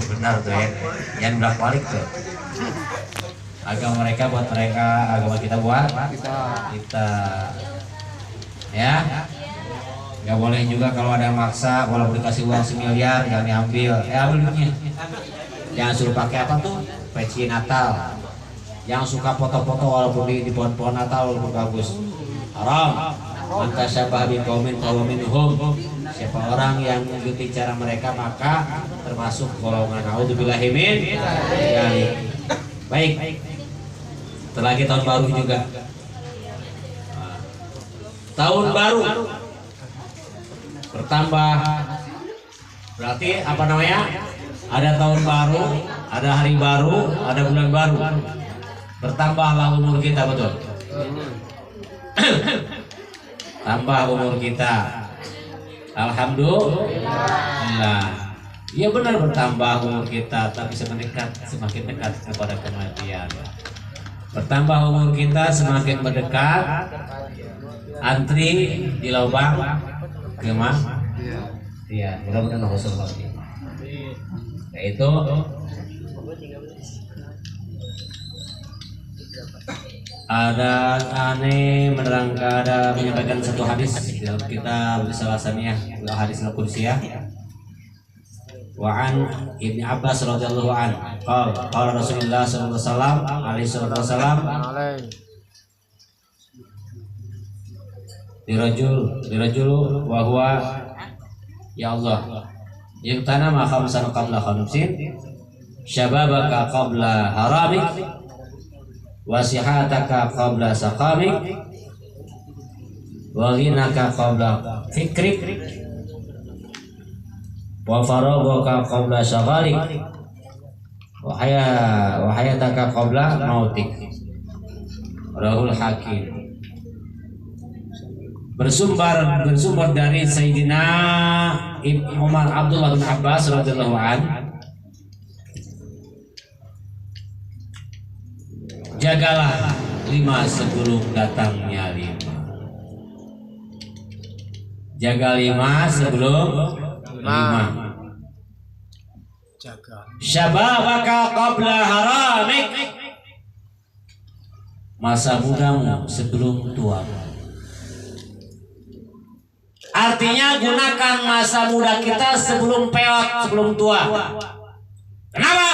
Benar tuh ya, jangan bolak balik tuh. Agama mereka buat mereka, agama kita buat kita. Ya, nggak boleh juga kalau ada yang maksa, walaupun dikasih uang 1 miliar jangan diambil. Ambil duitnya. Jangan suruh pakai apa tuh, peci Natal. Yang suka foto-foto walaupun di pohon-pohon Natal walaupun bagus, haram. Maka syabah biqaumin fahuwa minhum. Siapa orang yang mengikuti cara mereka maka termasuk golongan. A'udzubillahi min dzalik. Baik. Setelah tahun baru juga. Tahun baru bertambah. Berarti apa namanya? Ada tahun baru, ada hari baru, ada bulan baru. Bertambahlah umur kita, betul. Tambah umur kita. Alhamdulillah. Ya benar bertambah umur kita, tapi semakin dekat kepada kematian. Bertambah umur kita semakin mendekat. Antri di lubang kematian. Iya, mudah-mudahan husnul khotimah. Yaitu ada aneh menerangkan, ada menyampaikan satu hadis dalam kitab Risalah Saniyah, hadis al-Qudsiyah. Wa an Ibnu Abbas radhiyallahu anhu qala Rasulullah sallallahu alaihi wasallam dirajul wa huwa ya Allah yaqtana ma khamsan qabla khamsin syababaka qabla haramik wasihataka qabla saqamik wa ghinaka qabla fikrik wa faragaka qabla shaghalik wa hayataka qabla mautik. Rahul Hakim. Bersumber dari Sayyidina Ibnu Umar Abdullah bin Abbas radhiyallahu anhu. Jagalah 5 sebelum datangnya 5. Jaga 5 sebelum 5. Jaga. Syababaka qabla haramik. Masa mudamu sebelum tua. Artinya gunakan masa muda kita sebelum peot, sebelum tua. Kenapa?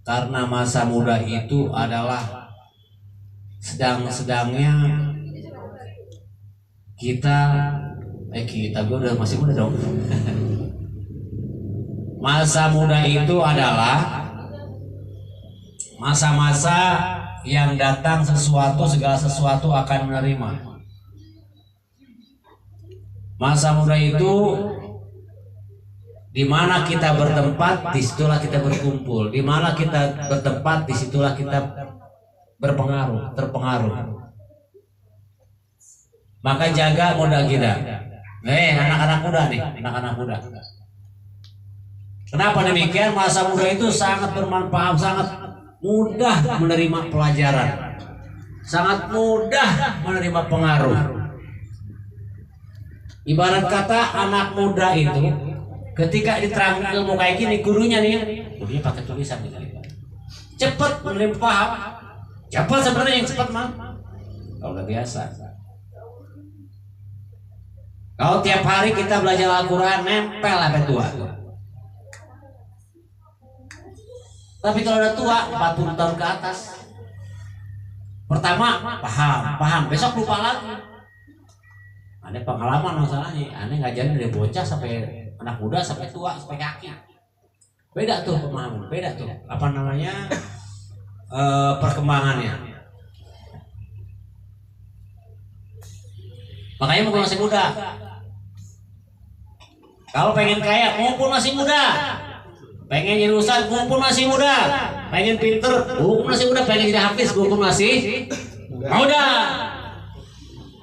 Karena masa muda itu adalah sedang-sedangnya kita gue udah masih muda dong. Masa muda itu adalah masa-masa yang datang segala sesuatu akan menerima. Masa muda itu di mana kita bertempat, disitulah kita berkumpul. Di mana kita bertempat, disitulah kita terpengaruh. Maka jaga muda kita. Anak-anak muda nih, anak-anak muda. Kenapa demikian? Masa muda itu sangat bermanfaat, sangat mudah menerima pelajaran, sangat mudah menerima pengaruh. Ibarat kata anak muda itu ketika diterangkan ilmu kayak gini, gurunya pakai tulisan gitu. Cepat menerima paham. Cepat sebenarnya yang cepat mah. Kalau udah biasa. Kalau tiap hari kita belajar Al-Quran nempel sampai tua. Tapi kalau udah tua 40 tahun ke atas, pertama paham, besok lupa lagi. Ada pengalaman masalahnya, aneh ngajarin dari bocah sampai anak muda sampai tua sampai kaki. Beda tuh pemahaman, beda tuh apa namanya perkembangannya. Makanya mumpung masih muda. Kalau pengen kaya, mumpung masih muda. Pengen jadi ustaz, mumpung masih muda. Pengen pinter, mumpung masih muda. Pengen jadi hafiz, mumpung masih muda.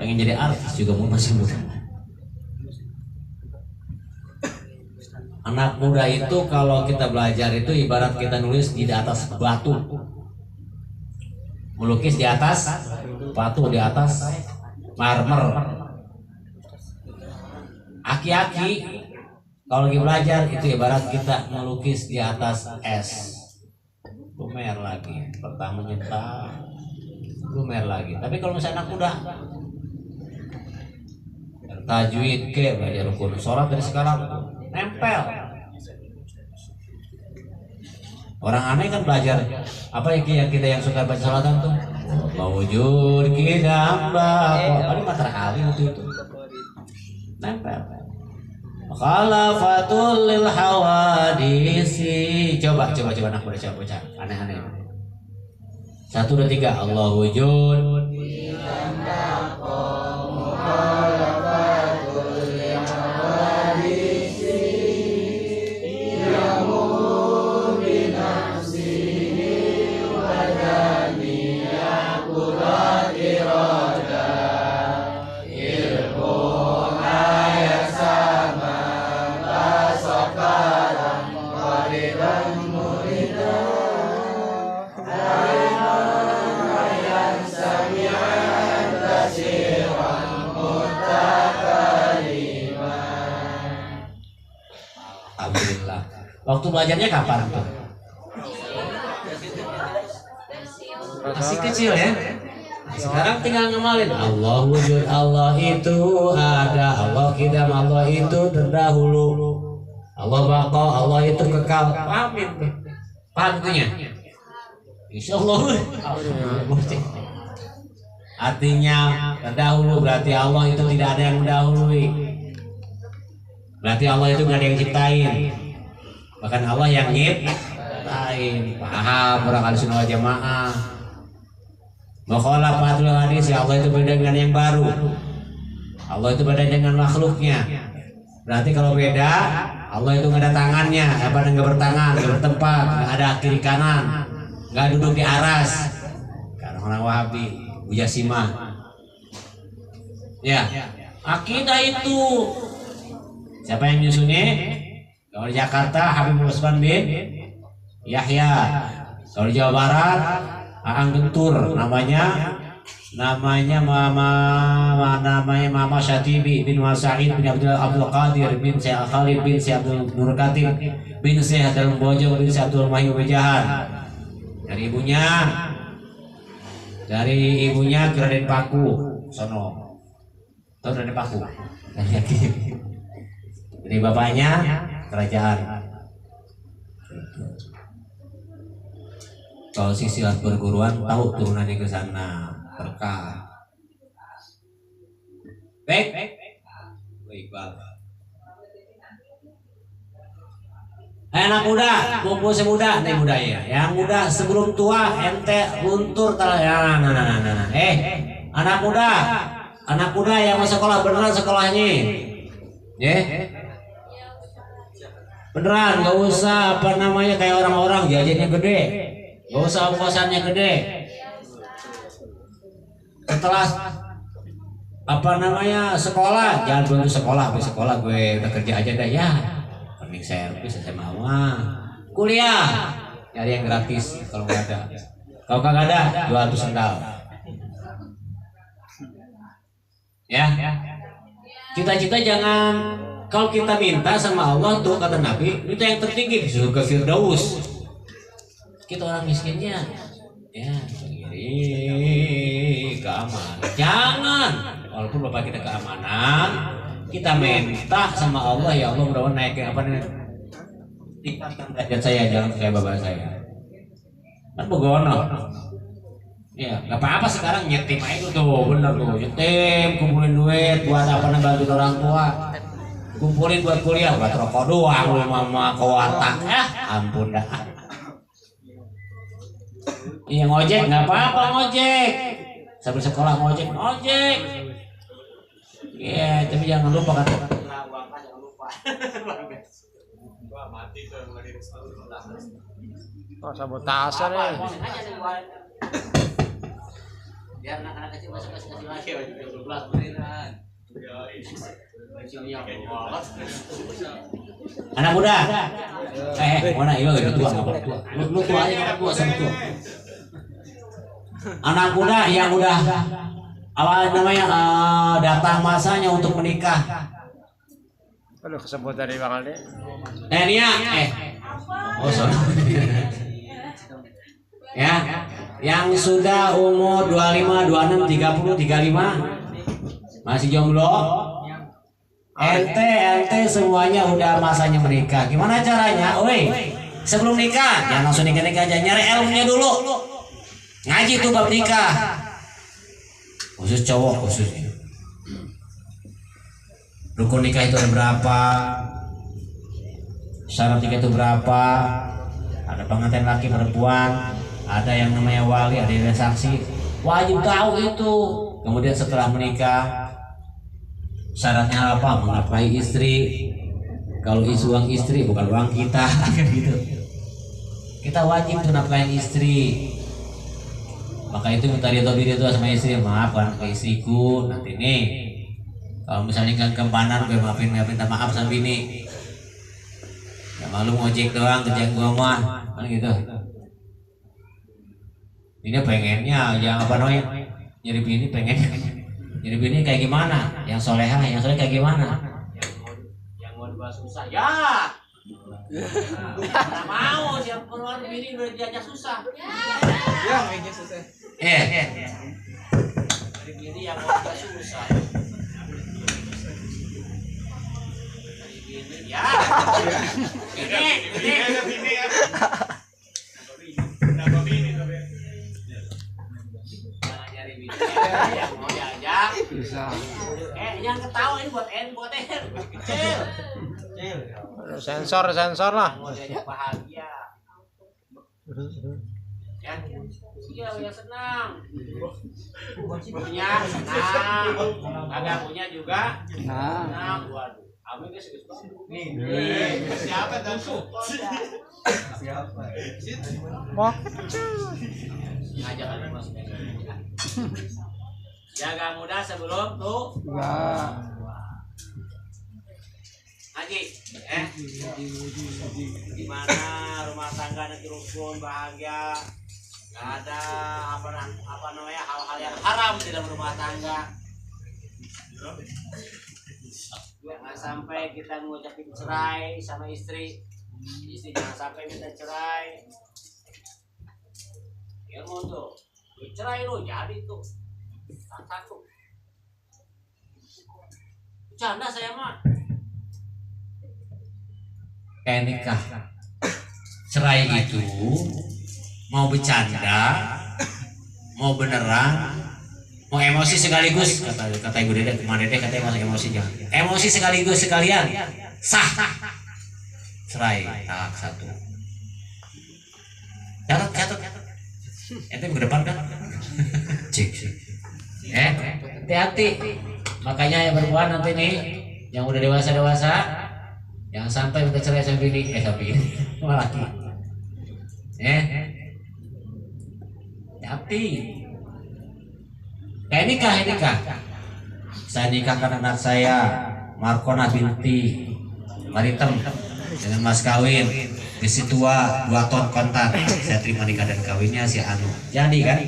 Pengen jadi artis juga mumpung masih muda. Anak muda itu kalau kita belajar itu ibarat kita nulis di atas batu, melukis di atas batu, di atas marmer. Aki-aki kalau lagi belajar itu ibarat kita melukis di atas es. Lumer lagi, pertama nyetak, lumer lagi. Tapi kalau misalnya anak muda tajwid ke belajar rukun sholat dari sekarang nempel. Orang aneh kan belajar apa yang kita yang suka baca sholatan tuh mawujud kita hamba paling mata kali itu nempel. Khalafatul lil hawadisi. Coba anak muda coba aneh-aneh. 1 2 3 Allah wujud. Waktu belajarnya kapan tuh? Masih kecil ya. Sekarang tinggal ngamalin Allah wujud, Allah itu ada, Allah kidam, Allah itu terdahulu, Allah baqa, Allah itu kekal. Amin. Paham itunya? Insyaallah. Artinya terdahulu berarti Allah itu tidak ada yang mendahului. Berarti Allah itu nggak ada yang ciptain. Bahkan Allah yang nyiptain. Paham orang Ahlussunnah wal Jamaah. Mukhalafatul hadis, ya Allah itu beda dengan yang baru. Allah itu beda dengan makhluknya. Berarti kalau beda, Allah itu nggak ada tangannya, nggak bertangan, nggak bertempat, nggak ada kiri kanan, nggak duduk di aras. Karena orang Wahabi, Mujasimah. Ya, akidah itu. Siapa yang nyusunnya? Kalau di Jakarta Habib Usman bin Yahya. Kalau di Jawa Barat Aang Gentur, namanya Mama Syatibi bin Sa'id bin Abdul Qadir bin Syekh Khalid bin Syekh Abdul Nur Katib bin Syekh Abdul Bojong bin Syekh Abdul Mahyu Bejahan. Dari ibunya Raden Paku sono. Tahu Raden Paku? Dari bapaknya kerajaan. Kalau silsilah perguruan tahu turunannya ke sana berkah. Baik. Anak muda, kumpul semuda, nih muda ya. Yang muda sebelum tua ente luntur ya. Nah. Anak muda yang mau sekolah beneran sekolahnya. Beneran, gak usah kayak orang-orang jajannya gede, gak usah ongkosannya gede. Setelah sekolah, jangan belum sekolah gue udah kerja aja dah ya. Cleaning service saya mau kuliah, nyari yang gratis kalau nggak ada. Kalau kagak ada, jual tuh sendal. Ya, cita-cita jangan. Kalau kita minta sama Allah tuh kata Nabi, itu yang tertinggi di surga Firdaus. Kita orang miskinnya, ya keamanan. Jangan, walaupun bapak kita keamanan, kita minta sama Allah, ya Allah mudah-mudahan naik tingkatkan derajat saya, jangan kayak bapak saya. Kan begono. Ya, nggak apa-apa sekarang nyetim aja tuh, bener tuh, nyetim, kumpulin duit buat bantu orang tua. Kumpulin buat kuliah, buat rokok doang lu mama kewatak. Ampun dah. Iya ngojek nggak apa-apa ngojek. Sambil sekolah ngojek. Iya, tapi jangan lupa kata. Jangan lupa. Mati tuh yang lagi oh, sabotase nih. Biar anak-anak kecil masuk kasih lagi 12 menitan. Anak muda, mana iya udah tua nggak tua, lu tua aja nggak tua sama tua. Anak muda yang udah awal datang masanya untuk menikah, Aduh, kesebut dari Bang Aldi. Nia, oh sorry. Ya, yang sudah umur 25, 26, 30, 35 masih jomblo. Ente semuanya udah masanya menikah. Gimana caranya? Oi, sebelum nikah jangan langsung nikah aja, nyari ilmunya dulu. Ngaji tuh bab nikah. Khusus cowok khususnya. Rukun nikah itu ada berapa? Syarat nikah itu berapa? Ada pengantin laki perempuan, ada yang namanya wali, ada yang saksi. Wajib tahu itu. Kemudian setelah menikah, syaratnya apa? Menafkahi istri. Kalau uang istri bukan uang kita, gitu. Kita wajib tuh nafkahin istri. Maka itu minta diri itu sama istri, maaf kan ke istriku nanti nih. Kalau misalnya kan kempanan gue minta maaf sama bini. Ya malu ngojek doang kerjaan gua mah, kan gitu. Ini pengennya yang apa namanya? Nyari bini pengennya. Nyari bini kayak gimana? Yang soleha kayak gimana? Yang mau dibahas susah ya. Nah, mau siapa keluar bini berjajah susah. Ya, kayaknya susah. Dari bini yang mau dibahas susah. Ya. Ini ada bini ya. Nambah bini tapi. Jangan nyari bini. Ya mau diajak. Bisa. Yang ketawa ini buat kecil. Sensor lah. Mau diajak bahagia. Ya, iya senang. Punya senang. Agak punya juga. Senang. Waduh. Amin guys, nih. Siapa tuh? Siapa? Wah. Ngajak aja masuk. Jaga muda sebelum tuh. Enggak. Haji, gimana rumah tangga nanti rukun bahagia? Gak ada apa namanya hal-hal yang haram di dalam rumah tangga. Jangan sampai kita ngucapin cerai sama istri jangan sampai minta cerai. Ya mau tuh, cerai lo jadi tuh, satu. Bercanda saya mah. Kayak nikah, cerai itu mau bercanda, mau beneran. Mau emosi sekaligus kata ibu Dede kemana Dede katanya masuk emosi jangan emosi sekaligus sekalian sah cerai tak satu catat ente ke depan kan cek hati-hati makanya yang berbuat nanti nih yang udah dewasa yang sampai minta cerai sama bini malah laki hati. Kayak nikah. Saya nikahkan anak saya Markona binti Maritem dengan mas kawin besi tua 2 ton kontan. Saya terima nikah dan kawinnya si Anu. Jadi kan?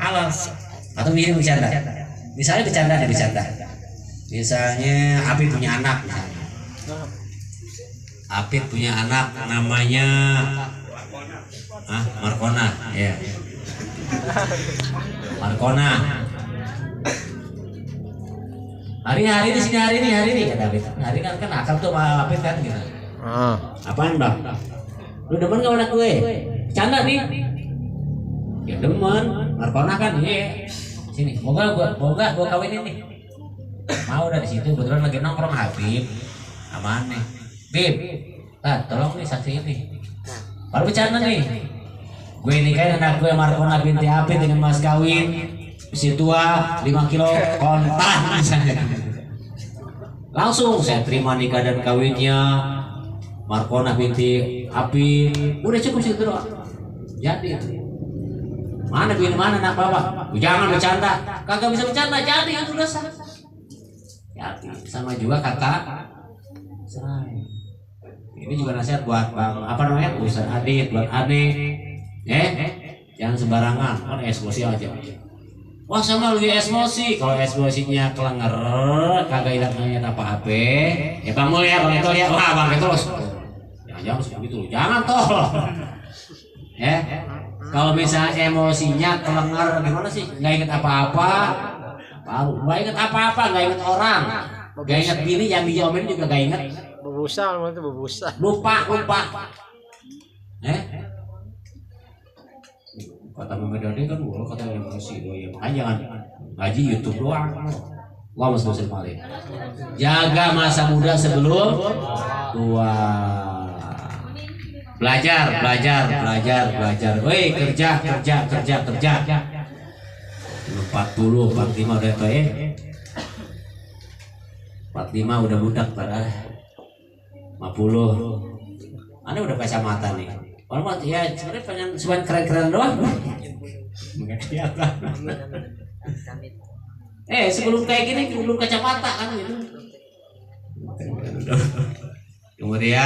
Halal. Atau ini bercanda. Misalnya bercanda. Misalnya Apit punya anak misalnya. Apit punya anak namanya Markona, ya. Markona. Hari di sini hari ini kata Apit. Hari kan akal tuh sama Apit kan gitu. Apaan bang? Lu demen gak anak gue? Canda nih. Ya demen. Markona kan iya. Sini. Moga gue kawinin nih. Mau dari situ kebetulan lagi nongkrong Habib. Aman nih. Bib. Tolong nih saksi ini. Baru bercanda nih. Gue nikahin anak gue Markona binti Apit dengan mas kawin. Usia tua 5 kilo kontan misalnya. Langsung saya terima nikah dan kawinnya Markona binti Apit. Udah cukup situ doang. Jadi mana anak bapak? Jangan bercanda. Kagak bisa bercanda jadi itu udah sah. Jadi sama juga kata cerai. Ini juga nasihat buat bang apa namanya Ustaz Adit buat Ade. Jangan sembarangan kan emosi aja. Wah sama lebih emosi. Kalau emosinya kelenger, kagak ingat apa-apa. Ya Bang Mul ya, Bang itu lihat. Wah Bang itu terus. Jangan seperti itu, jangan toh. Ya. Kalau misalnya emosinya kelenger gimana sih? Nggak ingat apa-apa. Nggak ingat apa-apa, nggak ingat orang. Nggak ingat bini yang diomelin juga nggak ingat. Bebusa, itu bebusa. Lupa. Kata Memedade kan gua kata emosi ya makanya jangan ngaji YouTube doang. Wah mas dosen paling. Jaga masa muda sebelum tua. Belajar. Woi kerja. 40, 45 udah itu ya. 45 udah budak pada 50. Anda udah kacamata nih. Orang mah ya sebenarnya pengen cuman keren-keren doang. Enggak kelihatan. Sebelum kayak gini belum kacamata kan gitu. Kemudian